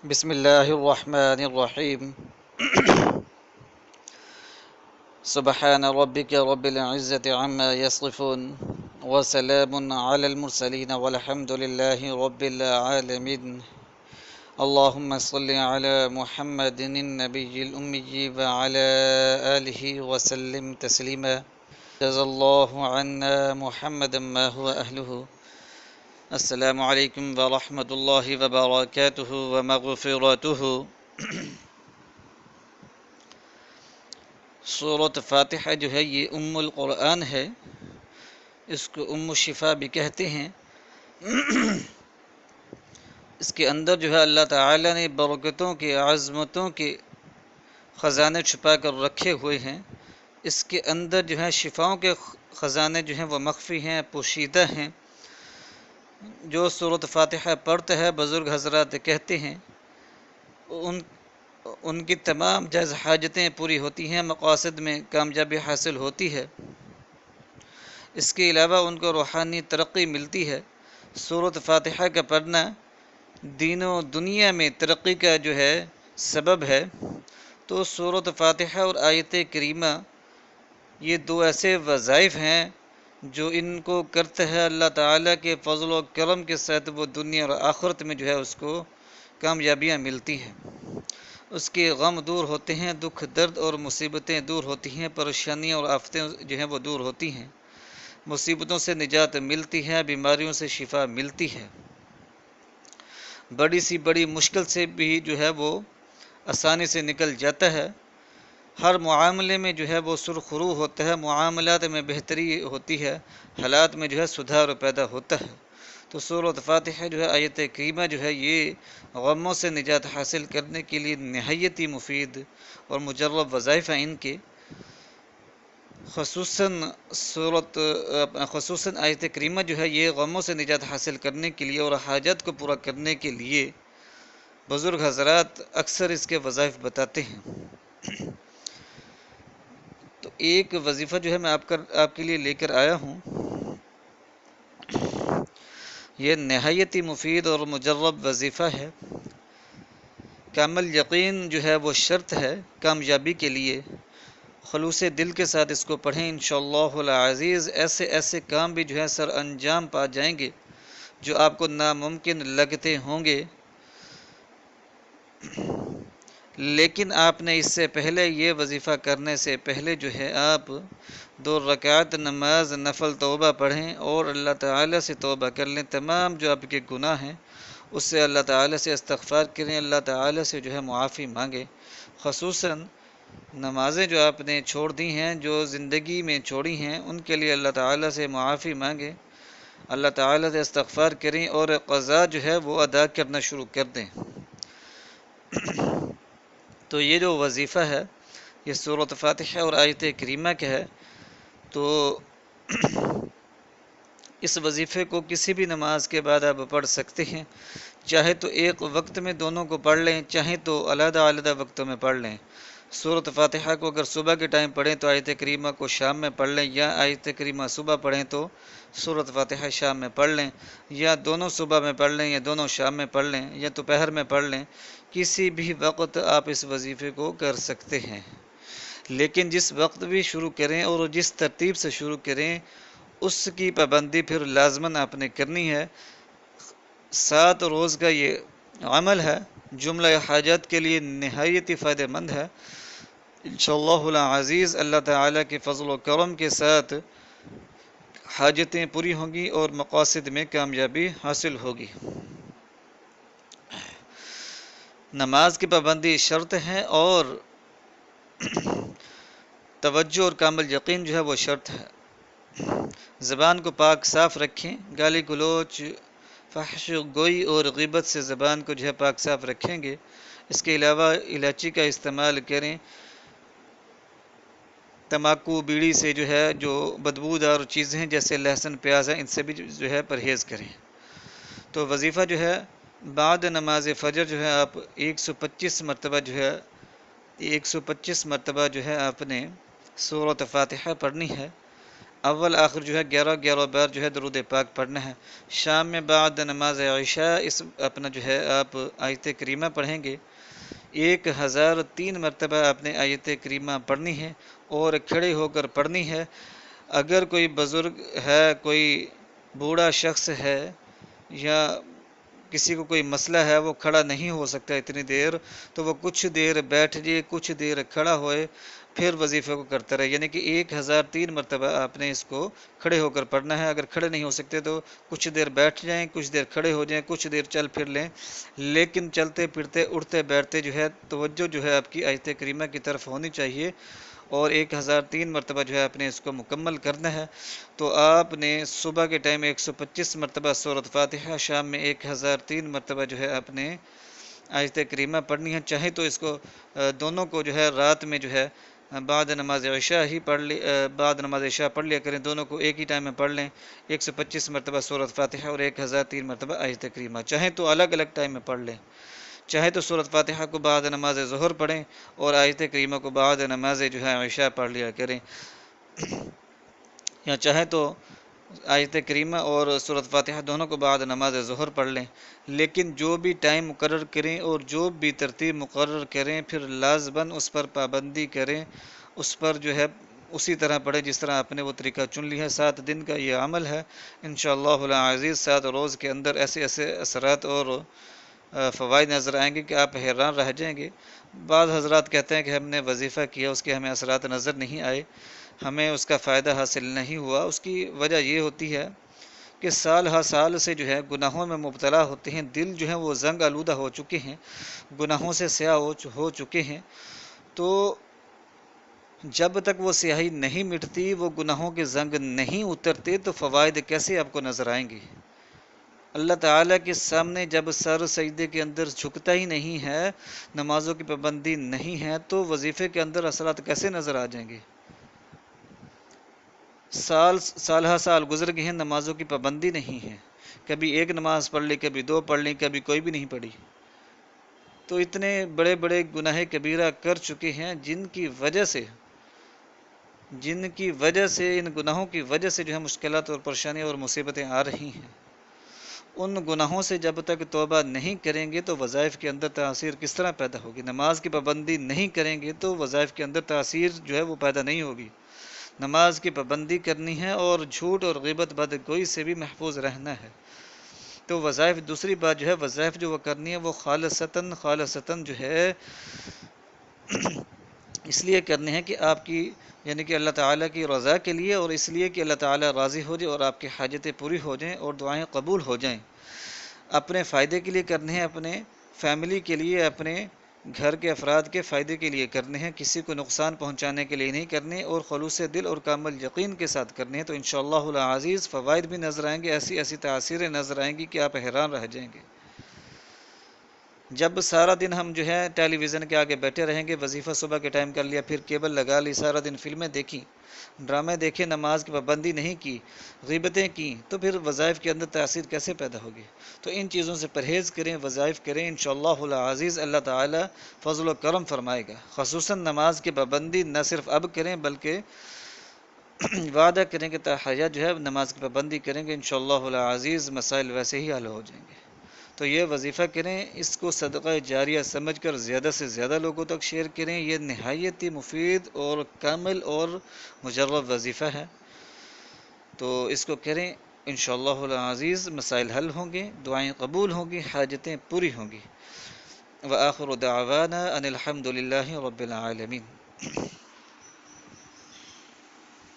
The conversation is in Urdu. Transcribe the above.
بسم الله الرحمن الرحيم. سبحان ربك رب العزة عما يصفون وسلام على المرسلين والحمد لله رب العالمين. اللهم صل على محمد النبي الأمي وعلى آله وسلم تسليما. جزا الله عنا محمدا ما هو أهله. السلام عليكم ورحمة الله وبركاته ومغفرته. سورۃ فاتحہ جو ہے یہ ام القرآن ہے، اس کو ام الشفا بھی کہتے ہیں۔ اس کے اندر جو ہے اللہ تعالی نے برکتوں کے، عظمتوں کے خزانے چھپا کر رکھے ہوئے ہیں۔ اس کے اندر جو ہے شفاؤں کے خزانے جو ہیں وہ مخفی ہیں، پوشیدہ ہیں۔ جو سورۃ فاتحہ پڑھتا ہے، بزرگ حضرات کہتے ہیں ان کی تمام جائز حاجتیں پوری ہوتی ہیں، مقاصد میں کامیابی حاصل ہوتی ہے۔ اس کے علاوہ ان کو روحانی ترقی ملتی ہے۔ سورۃ فاتحہ کا پڑھنا دین و دنیا میں ترقی کا جو ہے سبب ہے۔ تو سورۃ فاتحہ اور آیت کریمہ یہ دو ایسے وظائف ہیں جو ان کو کرتا ہے اللہ تعالیٰ کے فضل و کرم کے ساتھ وہ دنیا اور آخرت میں جو ہے اس کو کامیابیاں ملتی ہیں۔ اس کے غم دور ہوتے ہیں، دکھ درد اور مصیبتیں دور ہوتی ہیں، پریشانیاں اور آفتیں جو ہیں وہ دور ہوتی ہیں، مصیبتوں سے نجات ملتی ہے، بیماریوں سے شفا ملتی ہے، بڑی سی بڑی مشکل سے بھی جو ہے وہ آسانی سے نکل جاتا ہے، ہر معاملے میں جو ہے وہ سرخرو ہوتا ہے، معاملات میں بہتری ہوتی ہے، حالات میں جو ہے سدھار پیدا ہوتا ہے۔ تو سورۃ فاتحہ جو ہے آیت کریمہ جو ہے یہ غموں سے نجات حاصل کرنے کے لیے نہایت ہی مفید اور مجرب وظائف ہیں ان کے، خصوصاً آیت کریمہ جو ہے یہ غموں سے نجات حاصل کرنے کے لیے اور حاجت کو پورا کرنے کے لیے بزرگ حضرات اکثر اس کے وظائف بتاتے ہیں۔ تو ایک وظیفہ جو ہے میں آپ کے لیے لے کر آیا ہوں، یہ نہایت ہی مفید اور مجرب وظیفہ ہے۔ کامل یقین جو ہے وہ شرط ہے کامیابی کے لیے۔ خلوص دل کے ساتھ اس کو پڑھیں، انشاءاللہ العزیز ایسے ایسے کام بھی جو ہے سر انجام پا جائیں گے جو آپ کو ناممکن لگتے ہوں گے، لیکن آپ نے اس سے پہلے یہ وظیفہ کرنے سے پہلے جو ہے آپ 2 رکعت نماز نفل توبہ پڑھیں اور اللہ تعالیٰ سے توبہ کر لیں، تمام جو آپ کے گناہ ہیں اس سے اللہ تعالیٰ سے استغفار کریں، اللہ تعالیٰ سے جو ہے معافی مانگیں۔ خصوصاً نمازیں جو آپ نے چھوڑ دی ہیں، جو زندگی میں چھوڑی ہیں، ان کے لیے اللہ تعالیٰ سے معافی مانگیں، اللہ تعالیٰ سے استغفار کریں اور قضا جو ہے وہ ادا کرنا شروع کر دیں۔ تو یہ جو وظیفہ ہے یہ سورۃ فاتحہ اور آیت کریمہ کا ہے۔ تو اس وظیفے کو کسی بھی نماز کے بعد آپ پڑھ سکتے ہیں، چاہے تو ایک وقت میں دونوں کو پڑھ لیں، چاہے تو علیحدہ علیحدہ وقتوں میں پڑھ لیں۔ سورۃ فاتحہ کو اگر صبح کے ٹائم پڑھیں تو آیت کریمہ کو شام میں پڑھ لیں، یا آیت کریمہ صبح پڑھیں تو سورۃ فاتحہ شام میں پڑھ لیں، یا دونوں صبح میں پڑھ لیں یا دونوں شام میں پڑھ لیں یا دوپہر میں پڑھ لیں، کسی بھی وقت آپ اس وظیفے کو کر سکتے ہیں۔ لیکن جس وقت بھی شروع کریں اور جس ترتیب سے شروع کریں اس کی پابندی پھر لازماً آپ نے کرنی ہے۔ 7 روز کا یہ عمل ہے، جملہ حاجات کے لیے نہایت ہی فائدہ مند ہے۔ انشاءاللہ العزیز اللہ تعالیٰ کے فضل و کرم کے ساتھ حاجتیں پوری ہوں گی اور مقاصد میں کامیابی حاصل ہوگی۔ نماز کی پابندی شرط ہے اور توجہ اور کامل یقین جو ہے وہ شرط ہے۔ زبان کو پاک صاف رکھیں، گالی گلوچ، فحش گوئی اور غیبت سے زبان کو جو ہے پاک صاف رکھیں گے۔ اس کے علاوہ الائچی کا استعمال کریں، تمباکو بیڑی سے جو ہے جو بدبودار چیزیں ہیں جیسے لہسن پیاز ہیں ان سے بھی جو ہے پرہیز کریں۔ تو وظیفہ جو ہے بعد نماز فجر جو ہے آپ 125 مرتبہ جو ہے آپ نے سورۃ فاتحہ پڑھنی ہے۔ اول آخر جو ہے 11 بار جو ہے درود پاک پڑھنا ہے۔ شام میں بعد نماز عشاء اس اپنا جو ہے آپ آیت کریمہ پڑھیں گے، 1003 مرتبہ آپ نے آیت کریمہ پڑھنی ہے اور کھڑے ہو کر پڑھنی ہے۔ اگر کوئی بزرگ ہے، کوئی بوڑھا شخص ہے یا کسی کو کوئی مسئلہ ہے، وہ کھڑا نہیں ہو سکتا اتنی دیر، تو وہ کچھ دیر بیٹھ جائے، کچھ دیر کھڑا ہوئے، پھر وظیفے کو کرتا رہے، یعنی کہ 1003 مرتبہ آپ نے اس کو کھڑے ہو کر پڑھنا ہے۔ اگر کھڑے نہیں ہو سکتے تو کچھ دیر بیٹھ جائیں، کچھ دیر کھڑے ہو جائیں، کچھ دیر چل پھر لیں، لیکن چلتے پھرتے اٹھتے بیٹھتے جو ہے توجہ جو ہے آپ کی آیت کریمہ کی طرف ہونی چاہیے، اور 1003 مرتبہ جو ہے آپ نے اس کو مکمل کرنا ہے۔ تو آپ نے صبح کے ٹائم 125 مرتبہ سورۃ فاتحہ، شام میں 1003 مرتبہ جو ہے آپ نے آیت کریمہ پڑھنی ہے۔ چاہے تو اس کو دونوں کو جو ہے رات میں جو ہے بعد نماز عشاء ہی پڑھ لی، بعد نماز عشاء پڑھ لیا کریں، دونوں کو ایک ہی ٹائم میں پڑھ لیں، 125 مرتبہ سورۃ فاتحہ اور 1003 مرتبہ آیت کریمہ، چاہے تو الگ الگ ٹائم میں پڑھ لیں، چاہے تو سورۃ فاتحہ کو بعد نماز ظہر پڑھیں اور آیت کریمہ کو بعد نماز جو ہے عشاء پڑھ لیا کریں، یا چاہے تو آیت کریمہ اور سورۃ فاتحہ دونوں کو بعد نماز ظہر پڑھ لیں، لیکن جو بھی ٹائم مقرر کریں اور جو بھی ترتیب مقرر کریں پھر لازماً اس پر پابندی کریں، اس پر جو ہے اسی طرح پڑھیں جس طرح آپ نے وہ طریقہ چن لی ہے۔ 7 دن کا یہ عمل ہے انشاءاللہ العزیز، 7 روز کے اندر ایسے ایسے اثرات اور فوائد نظر آئیں گے کہ آپ حیران رہ جائیں گے۔ بعض حضرات کہتے ہیں کہ ہم نے وظیفہ کیا، اس کے ہمیں اثرات نظر نہیں آئے، ہمیں اس کا فائدہ حاصل نہیں ہوا۔ اس کی وجہ یہ ہوتی ہے کہ سال ہر سال سے جو ہے گناہوں میں مبتلا ہوتے ہیں، دل جو ہے وہ زنگ آلودہ ہو چکے ہیں، گناہوں سے سیاہ ہو چکے ہیں، تو جب تک وہ سیاہی نہیں مٹتی، وہ گناہوں کے زنگ نہیں اترتے، تو فوائد کیسے آپ کو نظر آئیں گے؟ اللہ تعالیٰ کے سامنے جب سر سجدے کے اندر جھکتا ہی نہیں ہے، نمازوں کی پابندی نہیں ہے، تو وظیفے کے اندر اثرات کیسے نظر آ جائیں گے؟ سال ہر سال گزر گئے ہیں، نمازوں کی پابندی نہیں ہے، کبھی ایک نماز پڑھ لی، کبھی 2 پڑھ لی، کبھی کوئی بھی نہیں پڑھی، تو اتنے بڑے بڑے گناہ کبیرہ کر چکے ہیں جن کی وجہ سے ان گناہوں کی وجہ سے جو ہے مشکلات اور پریشانیاں اور مصیبتیں آ رہی ہیں۔ ان گناہوں سے جب تک توبہ نہیں کریں گے تو وظائف کے اندر تاثیر کس طرح پیدا ہوگی؟ نماز کی پابندی نہیں کریں گے تو وظائف کے اندر تاثیر جو ہے وہ پیدا نہیں ہوگی۔ نماز کی پابندی کرنی ہے اور جھوٹ اور غیبت بدگوئی سے بھی محفوظ رہنا ہے، تو وظائف، دوسری بات جو ہے وظائف جو وہ کرنی ہے وہ خالصتاً جو ہے اس لیے کرنے ہیں کہ آپ کی، یعنی کہ اللہ تعالیٰ کی رضا کے لیے، اور اس لیے کہ اللہ تعالیٰ راضی ہو جائے اور آپ کی حاجتیں پوری ہو جائیں اور دعائیں قبول ہو جائیں۔ اپنے فائدے کے لیے کرنے ہیں، اپنے فیملی کے لیے، اپنے گھر کے افراد کے فائدے کے لیے کرنے ہیں، کسی کو نقصان پہنچانے کے لیے نہیں کرنے، اور خلوص دل اور کامل یقین کے ساتھ کرنے ہیں، تو انشاءاللہ العزیز فوائد بھی نظر آئیں گے، ایسی ایسی تاثیریں نظر آئیں گی کہ آپ حیران رہ جائیں گے۔ جب سارا دن ہم جو ہے ٹیلی ویژن کے آگے بیٹھے رہیں گے، وظیفہ صبح کے ٹائم کر لیا، پھر کیبل لگا لی، سارا دن فلمیں دیکھی، ڈرامے دیکھے، نماز کی پابندی نہیں کی، غیبتیں کی، تو پھر وظائف کے اندر تاثیر کیسے پیدا ہوگی؟ تو ان چیزوں سے پرہیز کریں، وظائف کریں، انشاءاللہ العزیز اللہ تعالی فضل و کرم فرمائے گا۔ خصوصاً نماز کی پابندی نہ صرف اب کریں بلکہ وعدہ کریں کہ تا حیات جو ہے نماز کی پابندی کریں گے، انشاءاللہ العزیز مسائل ویسے ہی حل ہو جائیں گے۔ تو یہ وظیفہ کریں، اس کو صدقہ جاریہ سمجھ کر زیادہ سے زیادہ لوگوں تک شیئر کریں، یہ نہایت ہی مفید اور کامل اور مجرب وظیفہ ہے، تو اس کو کریں، انشاءاللہ العزیز مسائل حل ہوں گے، دعائیں قبول ہوں گی، حاجتیں پوری ہوں گی۔ وآخر دعوانا ان الحمد للہ رب العالمین۔